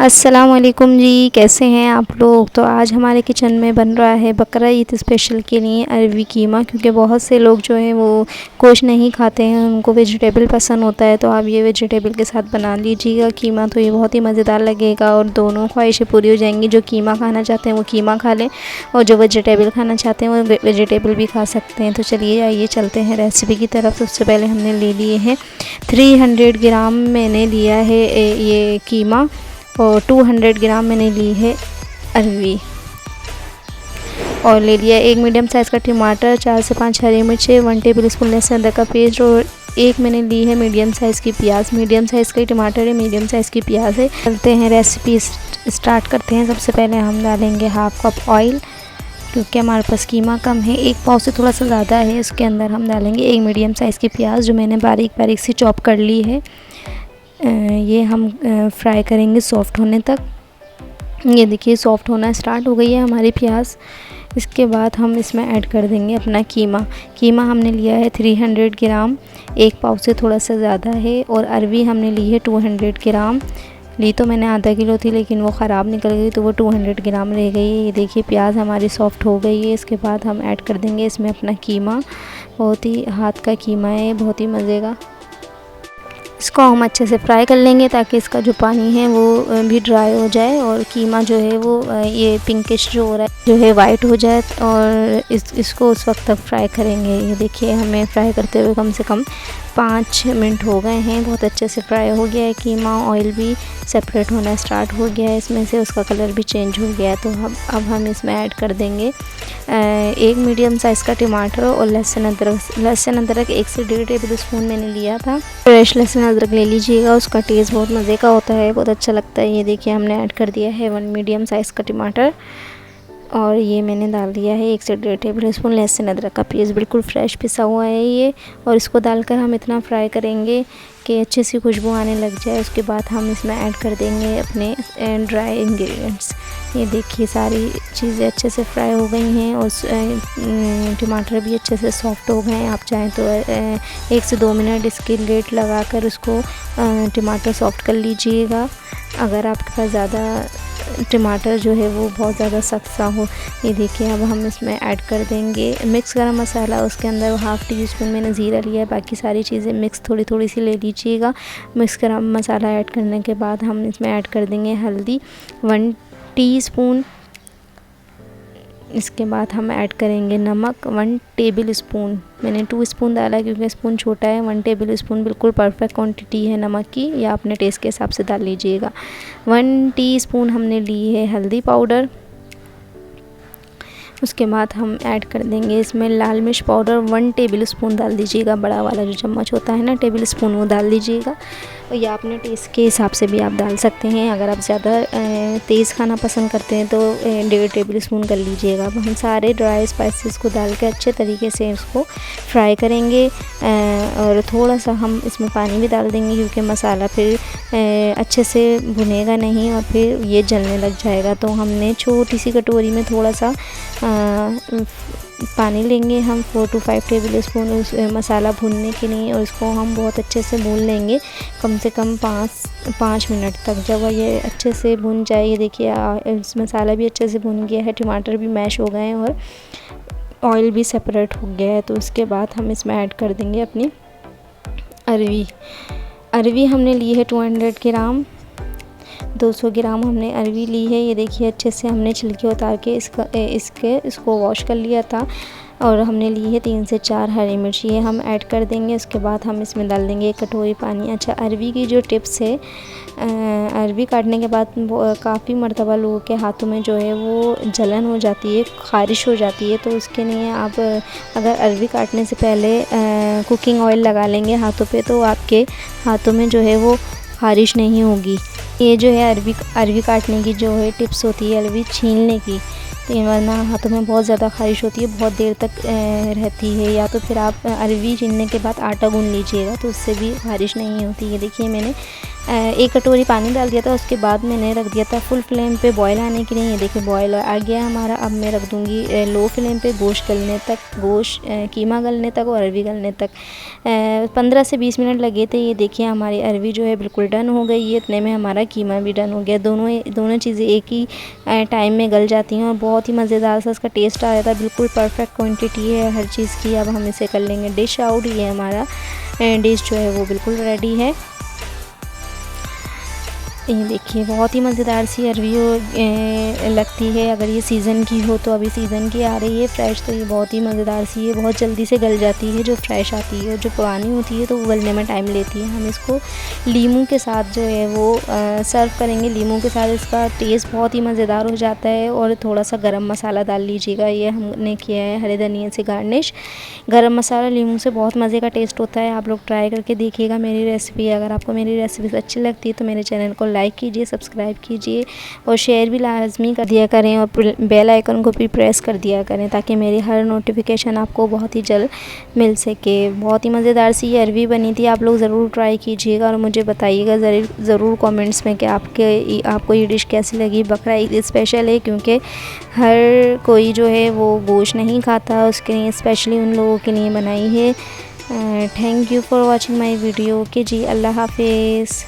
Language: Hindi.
अस्सलाम वालेकुम जी, कैसे हैं आप लोग। तो आज हमारे किचन में बन रहा है बकरा ईद स्पेशल के लिए अरवी कीमा, क्योंकि बहुत से लोग जो हैं वो गोश्त नहीं खाते हैं, उनको वेजिटेबल पसंद होता है। तो आप ये वेजिटेबल के साथ बना लीजिएगा कीमा, तो ये बहुत ही मज़ेदार लगेगा और दोनों ख्वाहिशें पूरी हो जाएंगी। जो कीमा खाना चाहते हैं वो कीमा खा लें और जो वेजिटेबल खाना चाहते हैं वो वेजिटेबल भी खा सकते हैं। तो चलिए आइए चलते हैं रेसिपी की तरफ। सबसे पहले हमने ले लिए हैं 300 ग्राम मैंने लिया है ये कीमा और 200 ग्राम मैंने ली है अरवी और ले लिया एक मीडियम साइज़ का टमाटर, 4 से 5 हरी मिर्चें, 1 टेबल स्पून लहसुन अदरक का पेस्ट और एक मैंने ली है मीडियम साइज़ की प्याज। मीडियम साइज़ का टमाटर है, मीडियम साइज़ की प्याज है। चलते हैं रेसिपी स्टार्ट करते हैं। सबसे पहले हम डालेंगे हाफ़ कप ऑयल, क्योंकि हमारे पास कीमा कम है, एक पाव से थोड़ा सा ज़्यादा है। इसके अंदर हम डालेंगे एक मीडियम साइज़ की प्याज जो मैंने बारीक बारीक सी चॉप कर ली है। ये हम फ्राई करेंगे सॉफ़्ट होने तक। ये देखिए सॉफ़्ट होना स्टार्ट हो गई है हमारी प्याज। इसके बाद हम इसमें ऐड कर देंगे अपना कीमा हमने लिया है 300 ग्राम, एक पाव से थोड़ा सा ज़्यादा है। और अरवी हमने ली है 200 ग्राम। ली तो मैंने आधा किलो थी, लेकिन वो ख़राब निकल गई तो वो 200 ग्राम रह गई है। ये देखिए प्याज हमारी सॉफ़्ट हो गई है। इसके बाद हम ऐड कर देंगे इसमें अपना कीमा। बहुत ही हाथ का कीमा है, बहुत ही मज़े का। इसको हम अच्छे से फ्राई कर लेंगे ताकि इसका जो पानी है वो भी ड्राई हो जाए और कीमा जो है वो ये पिंकिश जो हो रहा है जो है वाइट हो जाए। और इसको उस वक्त तक फ्राई करेंगे। ये देखिए हमें फ्राई करते हुए कम से कम 5 मिनट हो गए हैं। बहुत अच्छे से फ्राई हो गया है कीमा, ऑयल भी सेपरेट होना स्टार्ट हो गया है इसमें से, उसका कलर भी चेंज हो गया है। तो अब हम इसमें ऐड कर देंगे एक मीडियम साइज़ का टमाटर और लहसुन अदरक 1 से 1.5 टेबल स्पून मैंने लिया था। फ्रेश लहसुन अदरक ले लीजिएगा, उसका टेस्ट बहुत मज़े का होता है, बहुत अच्छा लगता है। ये देखिए हमने ऐड कर दिया है 1 मीडियम साइज़ का टमाटर और ये मैंने डाल दिया है 1 से 1.5 टेबल स्पून लहसुन अदरक का पेस्ट, बिल्कुल फ्रेश पिसा हुआ है ये। और इसको डालकर हम इतना फ्राई करेंगे कि अच्छी सी खुशबू आने लग जाए। उसके बाद हम इसमें ऐड कर देंगे अपने ड्राई इंग्रेडिएंट्स। ये देखिए सारी चीज़ें अच्छे से फ्राई हो गई हैं और टमाटर भी अच्छे से सॉफ्ट हो गए हैं। आप चाहें तो 1 से 2 मिनट इसकी लिड लगाकर उसको टमाटर सॉफ्ट कर लीजिएगा, अगर आपके पास ज़्यादा टमाटर जो है वो बहुत ज़्यादा सख्त सा हो। ये देखिए अब हम इसमें ऐड कर देंगे मिक्स गरम मसाला। उसके अंदर 1/2 टीस्पून मैंने ज़ीरा लिया है, बाकी सारी चीज़ें मिक्स थोड़ी थोड़ी सी ले लीजिएगा। मिक्स गरम मसाला ऐड करने के बाद हम इसमें ऐड कर देंगे हल्दी 1 टीस्पून। इसके बाद हम ऐड करेंगे नमक 1 टेबल स्पून। मैंने 2 स्पून डाला क्योंकि स्पून छोटा है। 1 टेबल स्पून बिल्कुल परफेक्ट क्वांटिटी है नमक की, या अपने टेस्ट के हिसाब से डाल लीजिएगा। 1 टीस्पून हमने ली है हल्दी पाउडर। उसके बाद हम ऐड कर देंगे इसमें लाल मिर्च पाउडर 1 टेबल स्पून डाल दीजिएगा। बड़ा वाला जो चम्मच होता है ना, टेबल स्पून, वो डाल दीजिएगा। या अपने टेस्ट के हिसाब से भी आप डाल सकते हैं। अगर आप ज़्यादा तेज़ खाना पसंद करते हैं तो 1.5 टेबल स्पून कर लीजिएगा। अब हम सारे ड्राई स्पाइसेस को डाल के अच्छे तरीके से इसको फ्राई करेंगे और थोड़ा सा हम इसमें पानी भी डाल देंगे, क्योंकि मसाला फिर अच्छे से भुनेगा नहीं और फिर ये जलने लग जाएगा। तो हमने छोटी सी कटोरी में थोड़ा सा पानी लेंगे हम 4 to 5 टेबल स्पून उस मसाला भूनने के लिए, और इसको हम बहुत अच्छे से भून लेंगे कम से कम 5 मिनट तक। जब ये अच्छे से भून जाए, ये देखिए इस मसाला भी अच्छे से भून गया है, टमाटर भी मैश हो गए हैं और ऑयल भी सेपरेट हो गया है। तो उसके बाद हम इसमें ऐड कर देंगे अपनी अरवी हमने ली है 200 ग्राम। 200 ग्राम हमने अरवी ली है। ये देखिए अच्छे से हमने छिलके उतार के इसको वॉश कर लिया था। और हमने ली है 3 से 4 हरी मिर्च, ये हम ऐड कर देंगे। उसके बाद हम इसमें डाल देंगे 1 कटोरी पानी। अच्छा, अरवी की जो टिप्स है, अरवी काटने के बाद काफ़ी मर्तबा लोगों के हाथों में जो है वो जलन हो जाती है, ख़ारिश हो जाती है। तो उसके लिए आप अगर अरवी काटने से पहले कुकिंग ऑयल लगा लेंगे हाथों पे, तो आपके हाथों में जो है वो ख़ारिश नहीं होगी। ये जो है अरवी काटने की जो है टिप्स होती है अरवी छीलने की, तो वरना हाथों में बहुत ज़्यादा ख़ारिश होती है, बहुत देर तक रहती है। या तो फिर आप अरवी छीलने के बाद आटा गूंद लीजिएगा, तो उससे भी ख़ारिश नहीं होती। ये देखिए मैंने 1 कटोरी पानी डाल दिया था। उसके बाद मैंने रख दिया था फुल फ्लेम पे बॉयल आने के लिए। ये देखिए बॉयल आ गया हमारा। अब मैं रख दूँगी लो फ्लेम पे गोश्त गलने तक, कीमा गलने तक और अरवी गलने तक। 15 से 20 मिनट लगे थे। ये देखिए हमारी अरवी जो है बिल्कुल डन हो गई है। इतने में हमारा कीमा भी डन हो गया। दोनों चीज़ें एक ही टाइम में गल जाती हैं और बहुत ही मज़ेदार सा इसका टेस्ट आ जाता है। बिल्कुल परफेक्ट क्वांटिटी है हर चीज़ की। अब हम इसे कर लेंगे डिश आउट। ये हमारा डिश जो है वो बिल्कुल रेडी है। ये देखिए बहुत ही मज़ेदार सी अरवी लगती है। अगर ये सीज़न की हो तो अभी सीज़न की आ रही है फ्रेश, तो ये बहुत ही मज़ेदार सी है। बहुत जल्दी से गल जाती है जो फ्रेश आती है। जो पुरानी होती है तो वो गलने में टाइम लेती है। हम इसको लीमू के साथ जो है वो सर्व करेंगे। लीमू के साथ इसका टेस्ट बहुत ही मज़ेदार हो जाता है। और थोड़ा सा गरम मसाला डाल लीजिएगा। ये हमने किया है हरे धनिया से गार्निश। गरम मसाला लीमू से बहुत मज़े का टेस्ट होता है। आप लोग ट्राई करके देखिएगा मेरी रेसिपी। अगर आपको मेरी रेसिपी अच्छी लगती है तो मेरे चैनल को लाइक कीजिए, सब्सक्राइब कीजिए और शेयर भी लाजमी कर दिया करें और बेल आइकन को भी प्रेस कर दिया करें ताकि मेरी हर नोटिफिकेशन आपको बहुत ही जल्द मिल सके। बहुत ही मज़ेदार सी ये अरवी बनी थी। आप लोग ज़रूर ट्राई कीजिएगा और मुझे बताइएगा ज़रूर कमेंट्स में कि आपको ये डिश कैसी लगी। बकरा ईद स्पेशल है क्योंकि हर कोई जो है वो गोश्त नहीं खाता, उसके लिए स्पेशली उन लोगों के लिए बनाई है। Thank you for watching my video. Okay जी, अल्लाह हाफिज़।